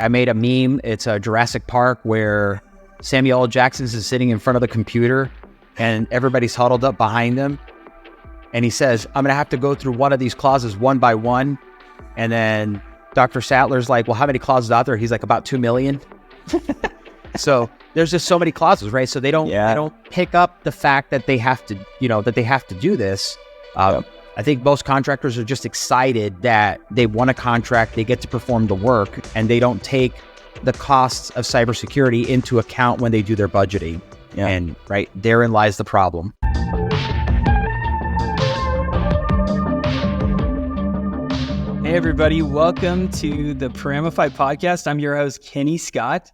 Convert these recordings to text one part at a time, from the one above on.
I made a meme. It's a Jurassic Park where Samuel L. Jackson is sitting in front of the computer and everybody's huddled up behind him. And he says, I'm going to have to go through one of these clauses one by one. And then Dr. Sattler's like, well, how many clauses out there? He's like, about 2 million. So there's just so many clauses, right? So they don't pick up the fact that they have to, that they have to do this. I think most contractors are just excited that they won a contract, they get to perform the work, and they don't take the costs of cybersecurity into account when they do their budgeting. Yeah. And right therein lies the problem. Hey everybody, welcome to the Paramify podcast. I'm your host, Kenny Scott.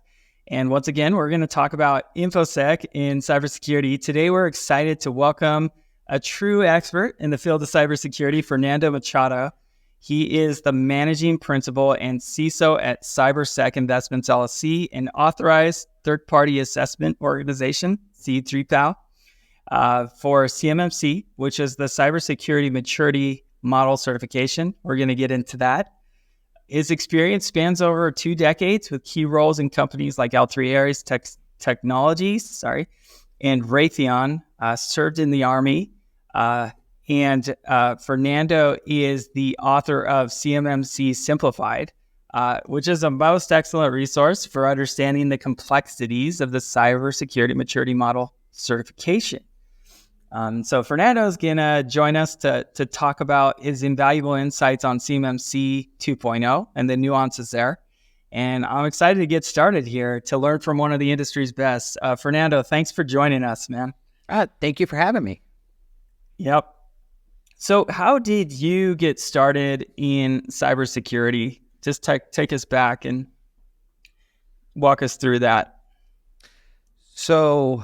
And once again, we're going to talk about InfoSec in cybersecurity. Today, we're excited to welcome a true expert in the field of cybersecurity, Fernando Machado. He is the Managing Principal and CISO at Cybersec Investments, LLC, an authorized third-party assessment organization, C3PAL, for CMMC, which is the Cybersecurity Maturity Model Certification. We're going to get into that. His experience spans over 2 decades with key roles in companies like L3Harris Technologies, and Raytheon, served in the Army. And Fernando is the author of CMMC Simplified, which is a most excellent resource for understanding the complexities of the Cybersecurity Maturity Model Certification. So Fernando is going to join us to talk about his invaluable insights on CMMC 2.0 and the nuances there. And I'm excited to get started here to learn from one of the industry's best. Fernando, thanks for joining us, man. Thank you for having me. Yep. So how did you get started in cybersecurity? Just take us back and walk us through that. So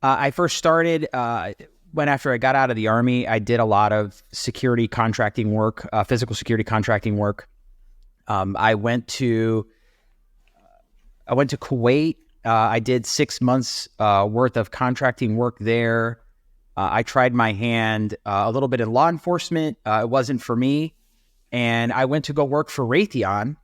I first started when after I got out of the Army, I did a lot of security contracting work, physical security contracting work. I went to Kuwait. I did 6 months worth of contracting work there. I tried my hand a little bit in law enforcement. It wasn't for me. And I went to go work for Raytheon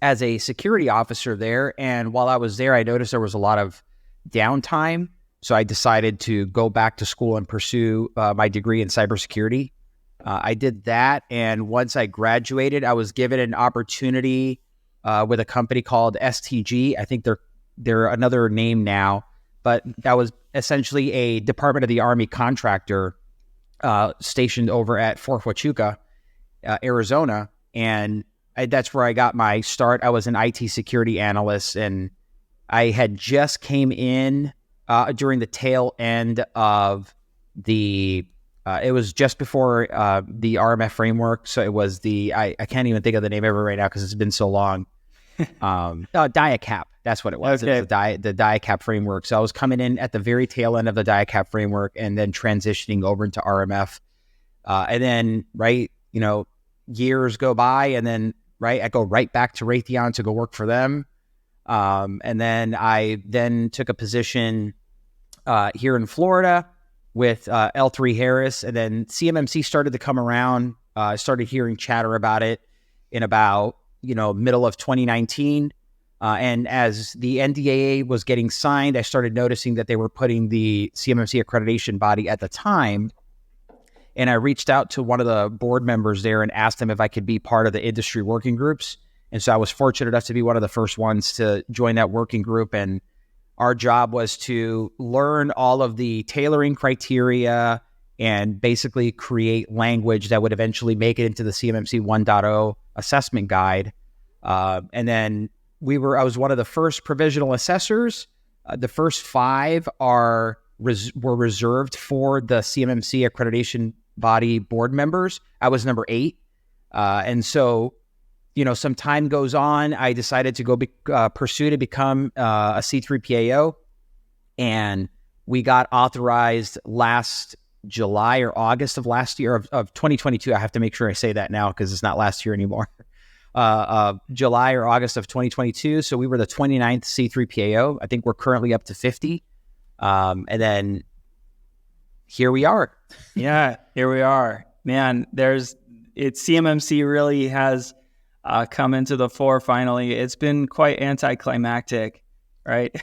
as a security officer there. And while I was there, I noticed there was a lot of downtime. So I decided to go back to school and pursue my degree in cybersecurity. I did that. And once I graduated, I was given an opportunity with a company called STG. I think they're another name now, but that was essentially a Department of the Army contractor stationed over at Fort Huachuca, Arizona. And that's where I got my start. I was an IT security analyst, and I had just came in during the tail end of the, it was just before the RMF framework. So it was I can't even think of the name of it right now because it's been so long. DIACAP. That's what it was. Okay. It was the DIACAP framework. So I was coming in at the very tail end of the DIACAP framework and then transitioning over into RMF. And then, years go by, and then, I go right back to Raytheon to go work for them. And then I took a position here in Florida with L3Harris, and then CMMC started to come around. I started hearing chatter about it in about, middle of 2019. And as the NDAA was getting signed, I started noticing that they were putting the CMMC accreditation body at the time. And I reached out to one of the board members there and asked him if I could be part of the industry working groups. And so I was fortunate enough to be one of the first ones to join that working group. And our job was to learn all of the tailoring criteria and basically create language that would eventually make it into the CMMC 1.0 assessment guide. And then I was one of the first provisional assessors. The first 5 were reserved for the CMMC accreditation body board members. I was number 8. And so, some time goes on. I decided to go pursue to become a C3PAO. And we got authorized last July or August of last year of 2022. I have to make sure I say that now because it's not last year anymore. July or August of 2022. So we were the 29th C3PAO. I think we're currently up to 50. And then here we are. Yeah, here we are. Man, CMMC really has come into the fore finally. It's been quite anticlimactic, right?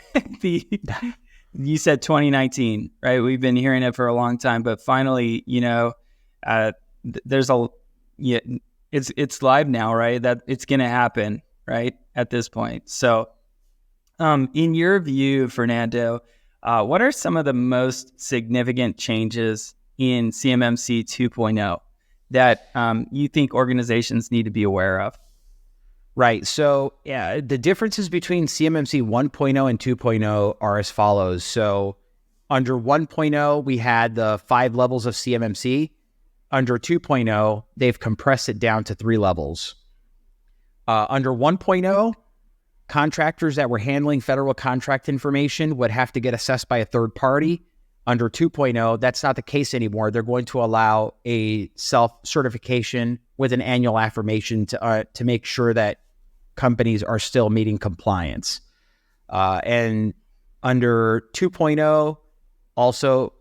You said 2019, right? We've been hearing it for a long time, but finally, there's it's live now, right? That it's going to happen, right? At this point. So, in your view, Fernando, what are some of the most significant changes in CMMC 2.0 that you think organizations need to be aware of? Right. So, yeah, the differences between CMMC 1.0 and 2.0 are as follows. So, under 1.0, we had the 5 levels of CMMC. Under 2.0, they've compressed it down to 3 levels. Under 1.0, contractors that were handling federal contract information would have to get assessed by a third party. Under 2.0, that's not the case anymore. They're going to allow a self-certification with an annual affirmation to make sure that companies are still meeting compliance. And under 2.0, also,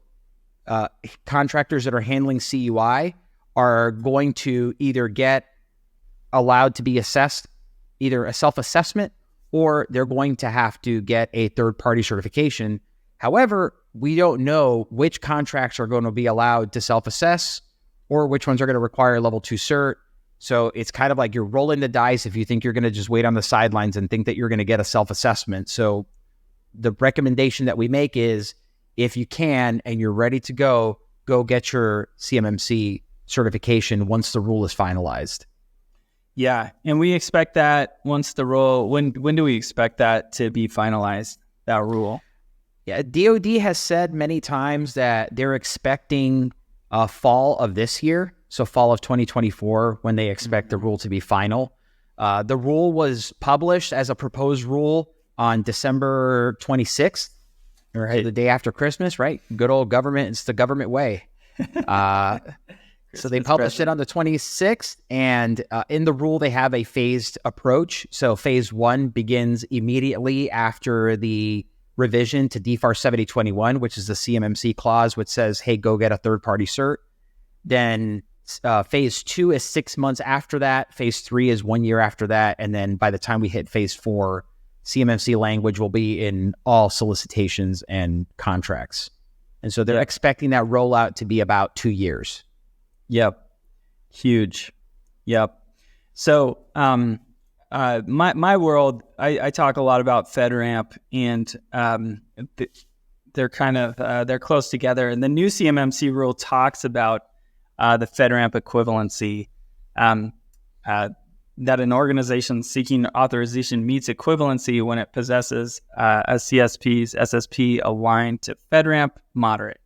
contractors that are handling CUI are going to either get allowed to be assessed, either a self-assessment, or they're going to have to get a third-party certification. However, we don't know which contracts are going to be allowed to self-assess or which ones are going to require a level 2 cert. So it's kind of like you're rolling the dice if you think you're going to just wait on the sidelines and think that you're going to get a self-assessment. So the recommendation that we make is, if you can and you're ready to go get your CMMC certification once the rule is finalized. Yeah, and we expect that once the rule, when do we expect that to be finalized, that rule? Yeah, DoD has said many times that they're expecting fall of this year, so fall of 2024, when they expect the rule to be final. The rule was published as a proposed rule on December 26th. Right, the day after Christmas, right? Good old government. It's the government way. So they published it on the 26th, and in the rule, they have a phased approach. So phase 1 begins immediately after the revision to DFAR 7021, which is the CMMC clause, which says, hey, go get a third-party cert. Then phase 2 is 6 months after that. Phase 3 is 1 year after that. And then by the time we hit phase 4, CMMC language will be in all solicitations and contracts. And so they're expecting that rollout to be about 2 years. Yep. Huge. Yep. So my world, I talk a lot about FedRAMP, and they're kind of, they're close together. And the new CMMC rule talks about the FedRAMP equivalency, that an organization seeking authorization meets equivalency when it possesses a CSP's SSP aligned to FedRAMP moderate.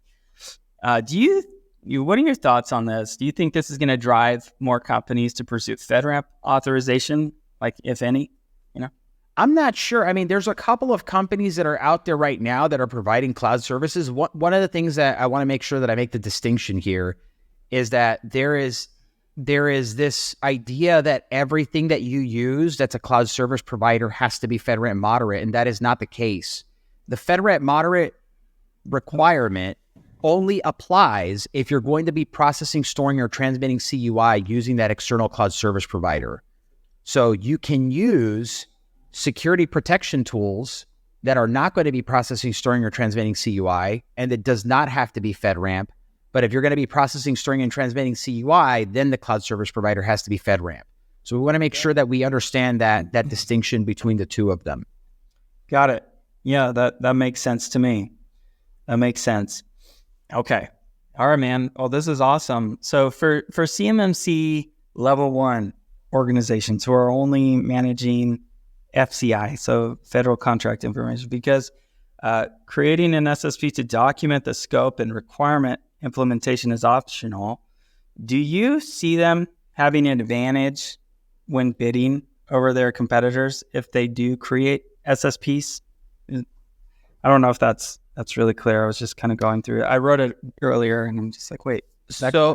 What are your thoughts on this? Do you think this is going to drive more companies to pursue FedRAMP authorization, like if any? I'm not sure. I mean, there's a couple of companies that are out there right now that are providing cloud services. One of the things that I want to make sure that I make the distinction here is that there is this idea that everything that you use that's a cloud service provider has to be FedRAMP moderate, and that is not the case. The FedRAMP moderate requirement only applies if you're going to be processing, storing, or transmitting CUI using that external cloud service provider. So you can use security protection tools that are not going to be processing, storing, or transmitting CUI, and it does not have to be FedRAMP. But if you're going to be processing, storing, and transmitting CUI, then the cloud service provider has to be FedRAMP. So we want to make sure that we understand that distinction between the two of them. Got it. Yeah, that makes sense to me. That makes sense. Okay. All right, man. Well, this is awesome. So for CMMC level 1 organizations who are only managing FCI, so federal contract information, because creating an SSP to document the scope and requirement implementation is optional. Do you see them having an advantage when bidding over their competitors if they do create SSPs? I don't know if that's really clear. I was just kind of going through it. I wrote it earlier and I'm just like, wait. So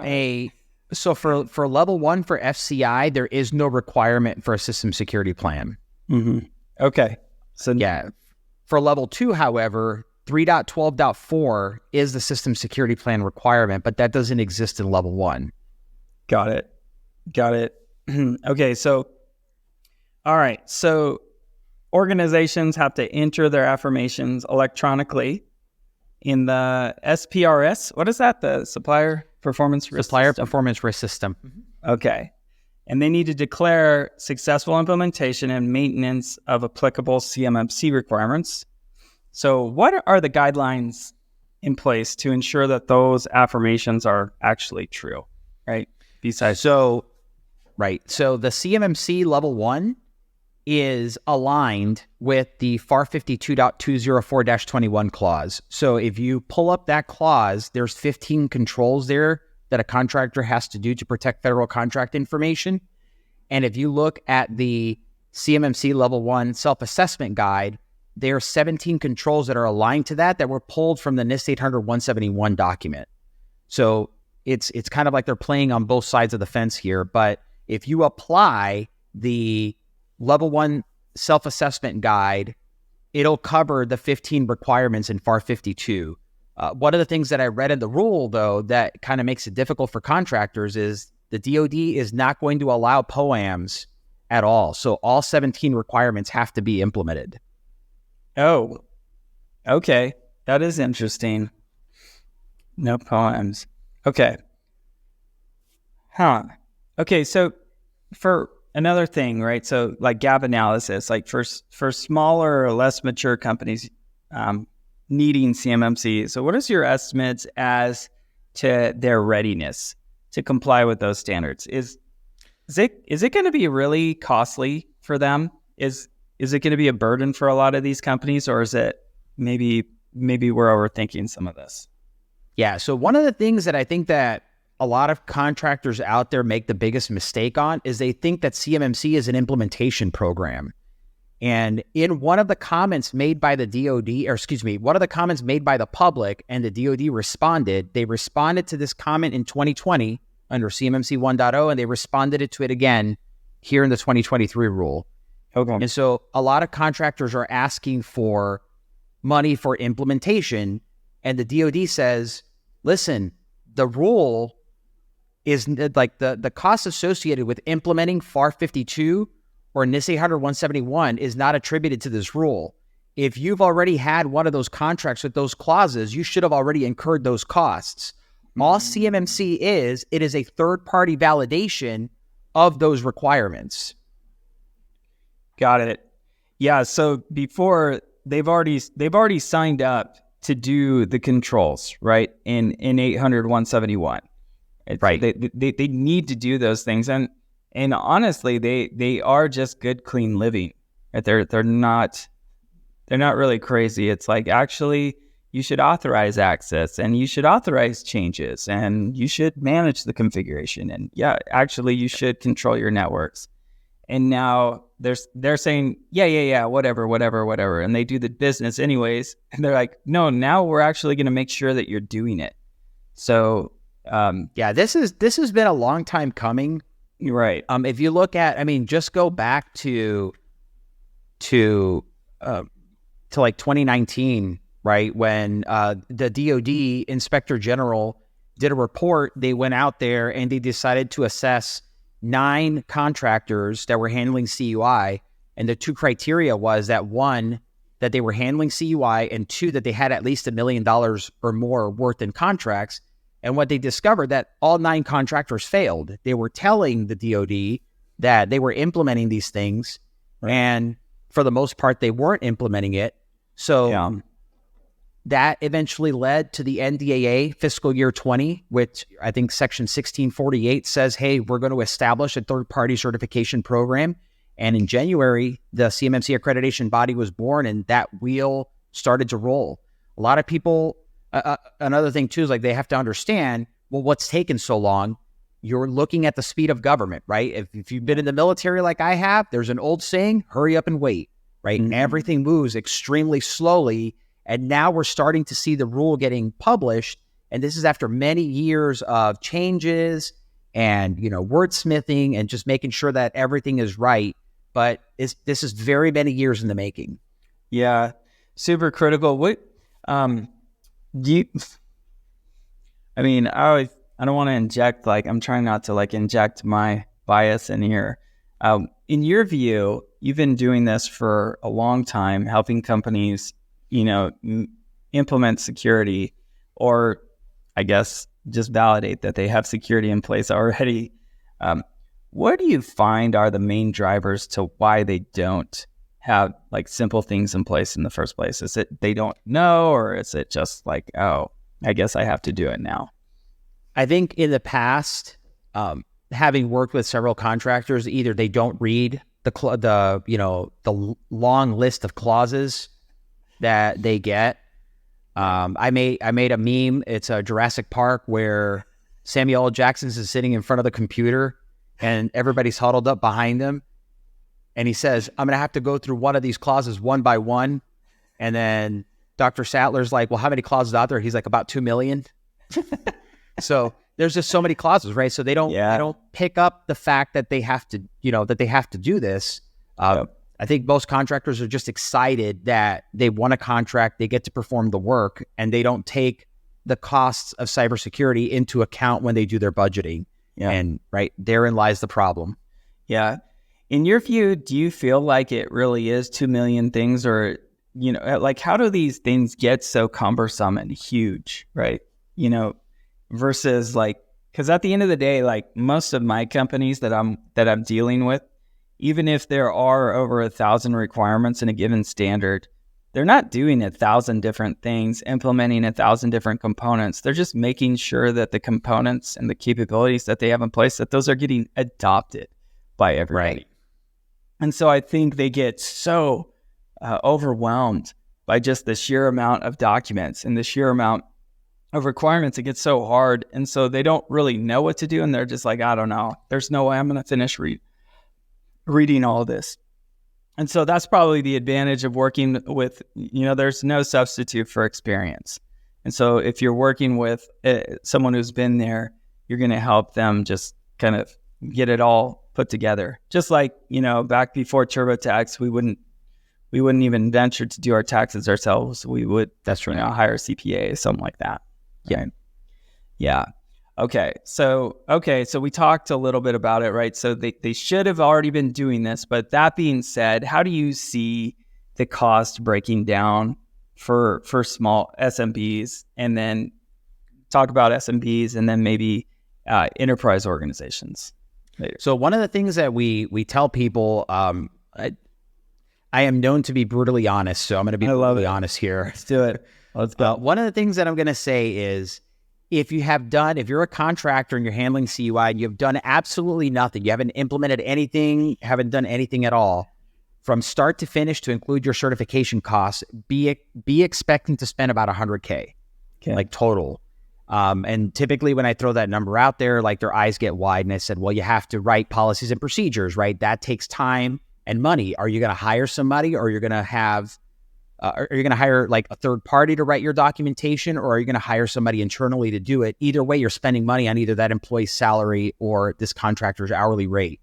for level 1 for FCI, there is no requirement for a system security plan. Mm-hmm. Okay. So yeah, for level 2, however, 3.12.4 is the system security plan requirement, but that doesn't exist in level 1. Got it. Okay. So All right. So organizations have to enter their affirmations electronically in the SPRS. What is that? The Supplier Performance Risk System? Performance Risk System. Okay. And they need to declare successful implementation and maintenance of applicable CMMC requirements. So what are the guidelines in place to ensure that those affirmations are actually true, right? So the CMMC level 1 is aligned with the FAR 52.204-21 clause. So if you pull up that clause, there's 15 controls there that a contractor has to do to protect federal contract information. And if you look at the CMMC level 1 self-assessment guide, there are 17 controls that are aligned to that were pulled from the NIST 800-171 document. So it's kind of like they're playing on both sides of the fence here. But if you apply the level 1 self-assessment guide, it'll cover the 15 requirements in FAR 52. One of the things that I read in the rule, though, that kind of makes it difficult for contractors is the DoD is not going to allow POAMs at all. So all 17 requirements have to be implemented. Oh, okay. That is interesting. No POAMs. Okay. Okay, so for another thing, right? So like gap analysis, like for smaller or less mature companies needing CMMC. So what is your estimates as to their readiness to comply with those standards? Is it going to be really costly for them? Is it going to be a burden for a lot of these companies, or is it maybe we're overthinking some of this? Yeah. So one of the things that I think that a lot of contractors out there make the biggest mistake on is they think that CMMC is an implementation program. And in one of the comments made by the one of the comments made by the public, and the DoD responded, they responded to this comment in 2020 under CMMC 1.0, and they responded to it again here in the 2023 rule. Okay. And so a lot of contractors are asking for money for implementation, and the DoD says, listen, the rule is like the cost associated with implementing FAR 52 or NIST 800-171 is not attributed to this rule. If you've already had one of those contracts with those clauses, you should have already incurred those costs. All CMMC is a third-party validation of those requirements. Got it. Yeah. So before they've already signed up to do the controls, right? In 800-171. Right. They need to do those things. And honestly, they are just good, clean living. Right? They're not really crazy. It's like, actually, you should authorize access, and you should authorize changes, and you should manage the configuration. And yeah, actually, you should control your networks. And now they're saying, yeah, whatever. And they do the business anyways. And they're like, no, now we're actually going to make sure that you're doing it. So, this has been a long time coming. Right. If you look at, just go back to like 2019, right? When the DoD Inspector General did a report, they went out there and they decided to assess 9 contractors that were handling CUI. And the 2 criteria was that 1, that they were handling CUI, and 2, that they had at least $1 million or more worth in contracts. And what they discovered, that all 9 contractors failed. They were telling the DoD that they were implementing these things, right, and for the most part, they weren't implementing it. So that eventually led to the NDAA fiscal year 20, which I think section 1648 says, hey, we're going to establish a third-party certification program. And in January, the CMMC accreditation body was born, and that wheel started to roll. A lot of people, another thing too, is like they have to understand, well, what's taken so long? You're looking at the speed of government, right? If you've been in the military like I have, there's an old saying, hurry up and wait, right? Mm-hmm. Everything moves extremely slowly. And now we're starting to see the rule getting published. And this is after many years of changes and, wordsmithing and just making sure that everything is right. But this is very many years in the making. Yeah, super critical. What I don't want to inject, I'm trying not to inject my bias in here. in your view, you've been doing this for a long time, helping companies, implement security, or I guess just validate that they have security in place already. What do you find are the main drivers to why they don't have like simple things in place in the first place? Is it they don't know, or is it just like, oh, I guess I have to do it now? I think in the past, having worked with several contractors, either they don't read the long list of clauses that they get. I made a meme. It's a Jurassic Park where Samuel L. Jackson is sitting in front of the computer and everybody's huddled up behind him. And he says, I'm going to have to go through one of these clauses one by one. And then Dr. Sattler's like, well, how many clauses out there? He's like, about 2 million. So there's just so many clauses, right? So they don't pick up the fact that they have to, do this. I think most contractors are just excited that they won a contract, they get to perform the work, and they don't take the costs of cybersecurity into account when they do their budgeting. Yeah. And right therein lies the problem. Yeah. In your view, do you feel like it really is 2 million things, or, like how do these things get so cumbersome and huge, right? Versus like, because at the end of the day, like most of my companies that I'm dealing with, even if there are over 1,000 requirements in a given standard, they're not doing 1,000 different things, implementing 1,000 different components. They're just making sure that the components and the capabilities that they have in place, that those are getting adopted by everybody. Right. And so I think they get so overwhelmed by just the sheer amount of documents and the sheer amount of requirements. It gets so hard. And so they don't really know what to do. And they're just like, I don't know. There's no way I'm going to finish reading all of this. And so that's probably the advantage of working with, there's no substitute for experience. And so if you're working with someone who's been there, you're going to help them just kind of get it all put together. Just like, back before TurboTax, we wouldn't even venture to do our taxes ourselves. We would, hire a CPA, something like that. Yeah. Right? Yeah. Okay. So we talked a little bit about it, right? So they should have already been doing this, but that being said, how do you see the cost breaking down for small SMBs, and then talk about SMBs and then maybe enterprise organizations later? So one of the things that we tell people, I am known to be brutally honest, so I'm going to be brutally honest here. Let's do it. Let's go. One of the things that I'm going to say is, if you're a contractor and you're handling CUI and you've done absolutely nothing, you haven't implemented anything, haven't done anything at all, from start to finish to include your certification costs, be expecting to spend about $100K, like total. And typically when I throw that number out there, like their eyes get wide, and I said, well, you have to write policies and procedures, right? That takes time and money. Are you going to hire somebody, or are you going to hire like a third party to write your documentation, or are you going to hire somebody internally to do it? Either way, you're spending money on either that employee's salary or this contractor's hourly rate.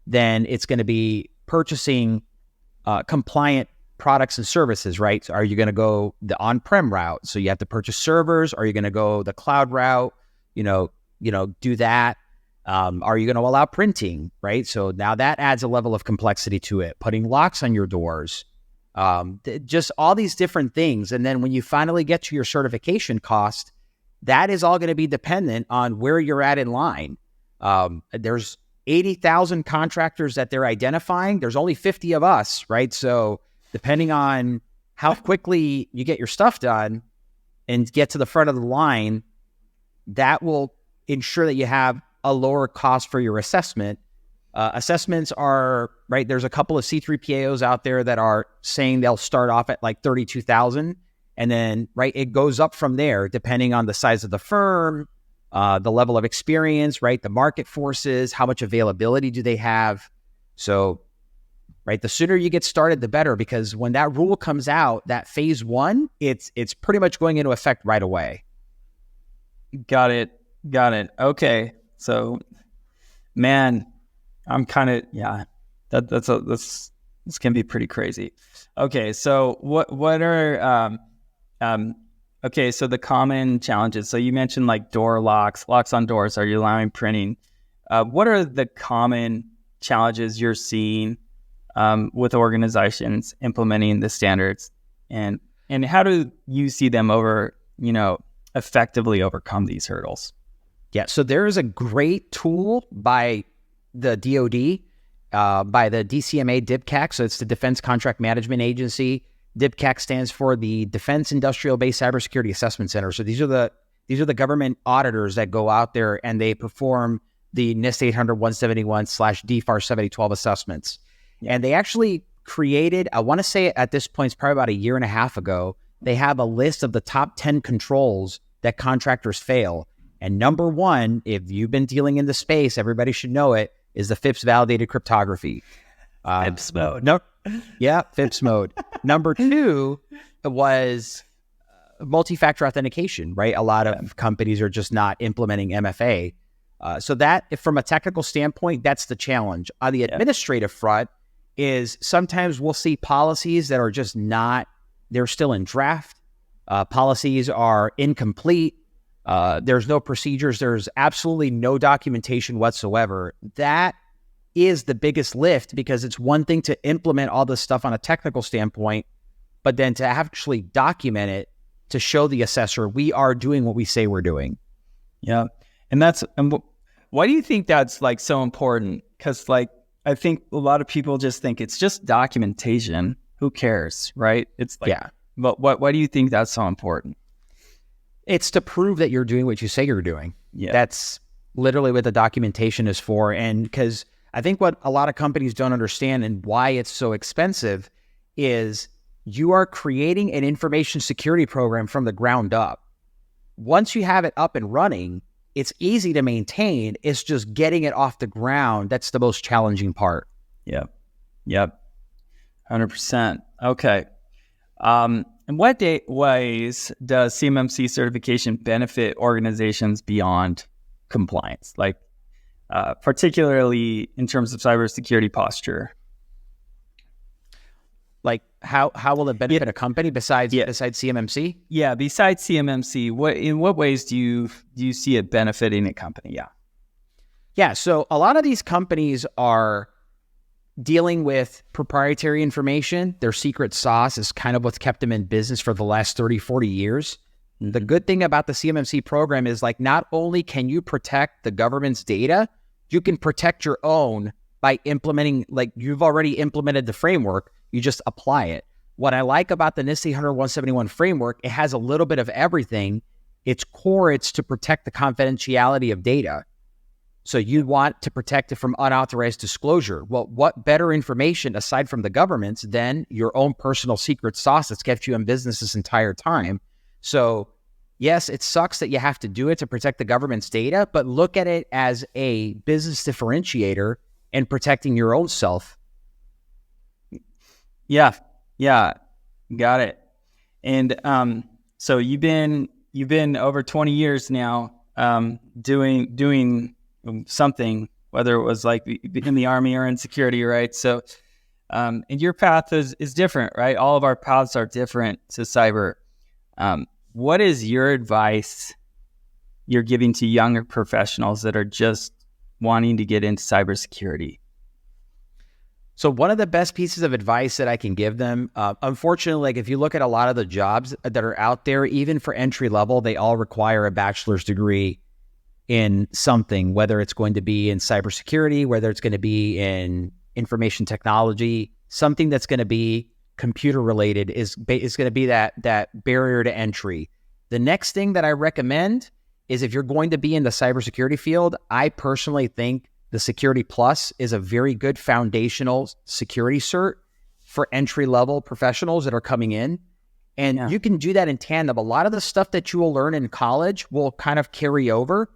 Then it's going to be purchasing compliant products and services, right? So are you going to go the on-prem route? So you have to purchase servers. Are you going to go the cloud route? Do that. Are you going to allow printing, right? So now that adds a level of complexity to it. Putting locks on your doors. Just all these different things. And then when you finally get to your certification cost, that is all going to be dependent on where you're at in line. There's 80,000 contractors that they're identifying. There's only 50 of us, right? So depending on how quickly you get your stuff done and get to the front of the line, that will ensure that you have a lower cost for your assessment. Assessments are, right, there's a couple of C3PAOs out there that are saying they'll start off at like 32,000. And then, right, it goes up from there depending on the size of the firm, the level of experience, right, the market forces, how much availability do they have. So, right, the sooner you get started, the better, because when that rule comes out, that phase one, it's pretty much going into effect right away. Got it. Okay. So, man, I'm kind of, this can be pretty crazy. Okay. So what are, so the common challenges. So you mentioned like door locks on doors. Are you allowing printing? What are the common challenges you're seeing with organizations implementing the standards, and how do you see them effectively overcome these hurdles? Yeah, so there is a great tool by the DoD, by the DCMA DIPCAC. So it's the Defense Contract Management Agency. DIPCAC stands for the Defense Industrial Base Cybersecurity Assessment Center. So these are the government auditors that go out there and they perform the NIST 800-171/DFAR 7012 assessments. Yeah. And they actually created, I want to say at this point, it's probably about a year and a half ago, they have a list of the top 10 controls that contractors fail. And number one, if you've been dealing in the space, everybody should know it, is the FIPS validated cryptography. FIPS mode. FIPS mode. Number two was multi-factor authentication, right? A lot of companies are just not implementing MFA. So that, from a technical standpoint, that's the challenge. On the administrative front is sometimes we'll see policies that are just not, they're still in draft. Policies are incomplete. There's no procedures. There's absolutely no documentation whatsoever. That is the biggest lift, because it's one thing to implement all this stuff on a technical standpoint, but then to actually document it to show the assessor we are doing what we say we're doing. Yeah. And why do you think that's like so important? Because like, I think a lot of people just think it's just documentation. Who cares, right? It's like, yeah. But why do you think that's so important? It's to prove that you're doing what you say you're doing. Yeah. That's literally what the documentation is for. And because I think what a lot of companies don't understand and why it's so expensive is you are creating an information security program from the ground up. Once you have it up and running, it's easy to maintain. It's just getting it off the ground. That's the most challenging part. Yep. 100%. Okay. In what ways does CMMC certification benefit organizations beyond compliance? Like, particularly in terms of cybersecurity posture? Like how will it benefit a company besides CMMC? Yeah, besides CMMC, in what ways do you see it benefiting a company? Yeah. So a lot of these companies are dealing with proprietary information. Their secret sauce is kind of what's kept them in business for the last 30, 40 years. The good thing about the CMMC program is, like, not only can you protect the government's data, you can protect your own by implementing, like, you've already implemented the framework, you just apply it. What I like about the NIST 800-171 framework, it has a little bit of everything. Its core, it's to protect the confidentiality of data. So you want to protect it from unauthorized disclosure. Well, what better information aside from the government's than your own personal secret sauce that's kept you in business this entire time? So yes, it sucks that you have to do it to protect the government's data, but look at it as a business differentiator and protecting your own self. Yeah, got it. And so you've been over 20 years now doing something, whether it was like in the Army or in security, right? So, and your path is different, right? All of our paths are different to cyber. What is your advice you're giving to younger professionals that are just wanting to get into cybersecurity? So one of the best pieces of advice that I can give them, unfortunately, like if you look at a lot of the jobs that are out there, even for entry level, they all require a bachelor's degree in something, whether it's going to be in cybersecurity, whether it's going to be in information technology, something that's going to be computer related is going to be that barrier to entry. The next thing that I recommend is, if you're going to be in the cybersecurity field, I personally think the Security Plus is a very good foundational security cert for entry-level professionals that are coming in. And you can do that in tandem. A lot of the stuff that you will learn in college will kind of carry over.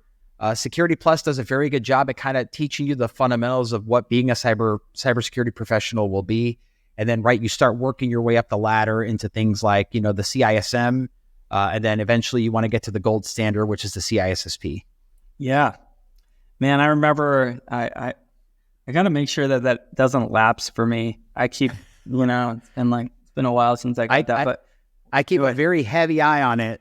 Security Plus does a very good job at kind of teaching you the fundamentals of what being a cybersecurity professional will be. And then, you start working your way up the ladder into things like, the CISM, and then eventually you want to get to the gold standard, which is the CISSP. Yeah. Man, I remember I got to make sure that doesn't lapse for me. I keep, it's been a while since I got that, but I keep a very heavy eye on it.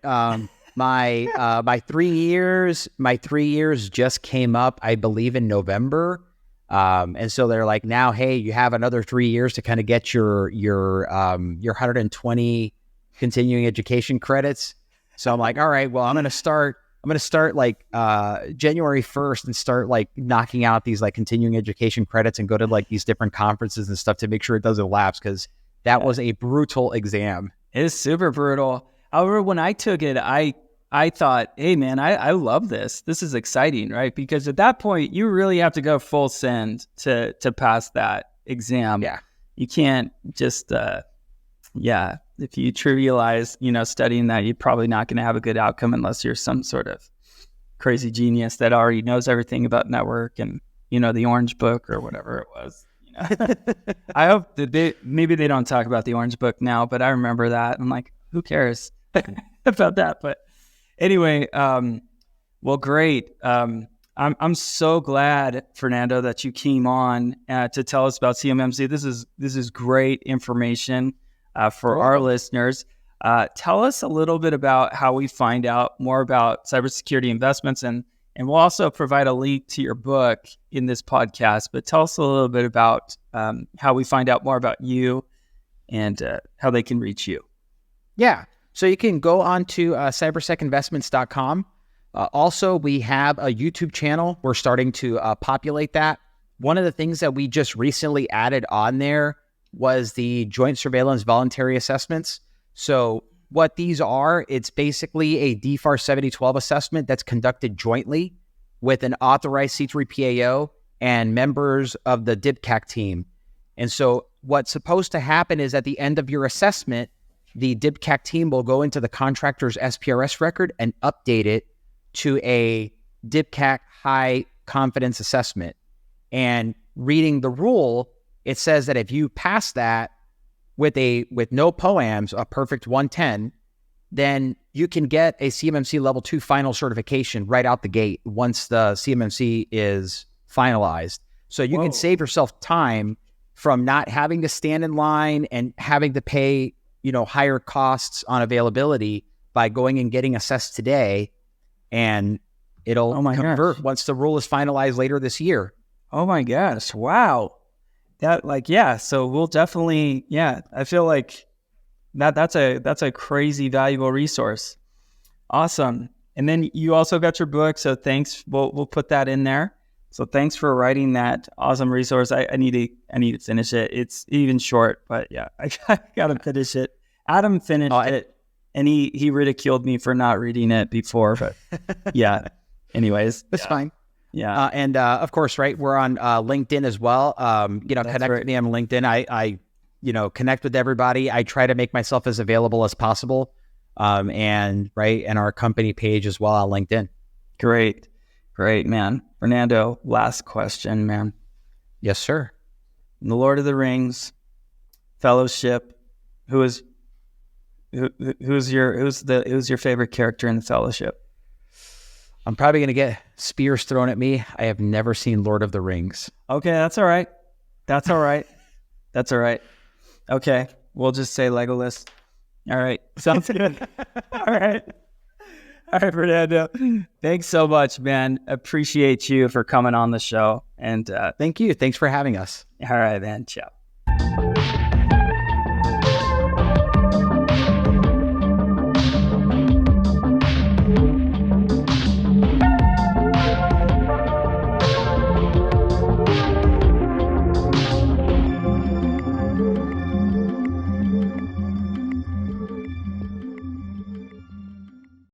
My 3 years just came up, I believe, in November. And so they're like, now, hey, you have another 3 years to kind of get your 120 continuing education credits. So I'm like, all right, well, I'm going to start like January 1st and start like knocking out these like continuing education credits and go to like these different conferences and stuff to make sure it doesn't lapse, because that was a brutal exam. It is super brutal. However, when I took it, I thought, hey man, I love this. This is exciting, right? Because at that point, you really have to go full send to pass that exam. Yeah. You can't just, if you trivialize, studying that, you're probably not going to have a good outcome unless you're some sort of crazy genius that already knows everything about network and, the Orange Book or whatever it was. I hope that maybe they don't talk about the Orange Book now, but I remember that. I'm like, who cares about that? But anyway, well, great. I'm so glad, Fernando, that you came on to tell us about CMMC. This is great information for our listeners. Tell us a little bit about how we find out more about cybersecurity investments, and we'll also provide a link to your book in this podcast. But tell us a little bit about how we find out more about you and how they can reach you. Yeah. So you can go on to cybersecinvestments.com. Also, we have a YouTube channel. We're starting to populate that. One of the things that we just recently added on there was the Joint Surveillance Voluntary Assessments. So what these are, it's basically a DFAR 7012 assessment that's conducted jointly with an authorized C3PAO and members of the DIBCAC team. And so what's supposed to happen is at the end of your assessment, the DIBCAC team will go into the contractor's SPRS record and update it to a DIBCAC high confidence assessment. And reading the rule, it says that if you pass that with no POAMs, a perfect 110, then you can get a CMMC level 2 final certification right out the gate once the CMMC is finalized. So you can save yourself time from not having to stand in line and having to pay higher costs on availability by going and getting assessed today, and it'll convert once the rule is finalized later this year. Oh my gosh. Wow. So we'll definitely, I feel like that's a crazy valuable resource. Awesome. And then you also got your book. So thanks. We'll put that in there. So thanks for writing that awesome resource. I need to finish it. It's even short, but I gotta finish it. Adam finished it, and he ridiculed me for not reading it before. But anyways, that's fine. Yeah, and of course, right, we're on LinkedIn as well. Connect with me on LinkedIn. I connect with everybody. I try to make myself as available as possible. And our company page as well on LinkedIn. Great, man. Fernando, last question, man. Yes, sir. In the Lord of the Rings Fellowship, who's your favorite character in the Fellowship? I'm probably going to get spears thrown at me. I have never seen Lord of the Rings. Okay, that's all right. Okay, we'll just say Legolas. All right, sounds good. All right, Fernando. Thanks so much, man. Appreciate you for coming on the show. And thank you. Thanks for having us. All right, man. Ciao.